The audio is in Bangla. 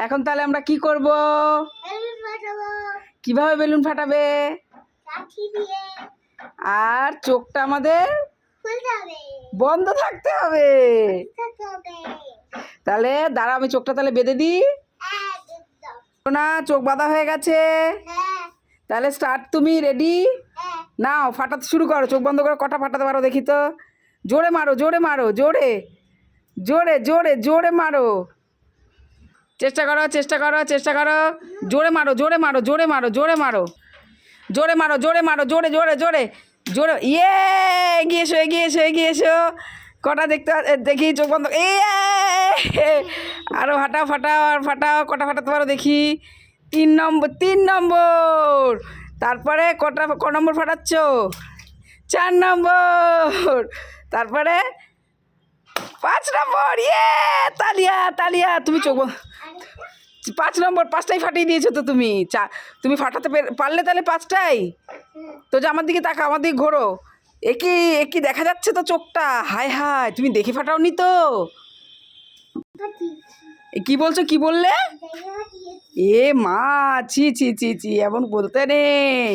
এখন তাহলে আমরা কি করব? কিভাবে বেলুন ফাটাবে? আর চোখটা আমাদের বন্ধ থাকতে হবে। তাহলে দাঁড়া, আমি চোখটা তাহলে বেঁধে দিই। না, চোখ বাঁধা হয়ে গেছে। তাহলে স্টার্ট, তুমি রেডি? নাও, ফাটাতে শুরু করো। চোখ বন্ধ করে কটা ফাটাতে পারো দেখি তো। জোরে মারো, জোরে মারো, জোরে জোরে জোরে জোরে মারো। চেষ্টা করো, চেষ্টা করো, চেষ্টা করো। জোরে মারো, জোরে মারো, জোরে মারো, জোরে মারো, জোরে মারো, জোরে মারো, জোরে জোরে জোরে জোরে। ইয়ে, এগিয়ে এসো, এগিয়ে এসো, এগিয়ে এসো। কটা দেখতে দেখি, চোখ বন্ধ। আরো ফাটাও, ফাটাও, আর ফাটাও। কটা ফাটাতে পারো দেখি। 3 নম্বর, 3 নম্বর। তারপরে ক নম্বর ফাটাচ্ছ? 4 নম্বর। তারপরে 5 নম্বর। ইয়ে, তালিয়া তালিয়া। তুমি চোখ 5 নম্বর, 5টাই ফাটিয়ে দিয়েছো তো তুমি। তুমি ফাটাতে পারলে তাহলে 5টাই তো। যে আমার দিকে তাকা, আমার দিকে ঘোরো। একই একই দেখা যাচ্ছে তো চোখটা। হায় হায়, তুমি দেখে ফাটাওনি তো। কি বলছো, কি বললে? এ মা, ছি ছি ছি ছি, এমন বলতে নেই।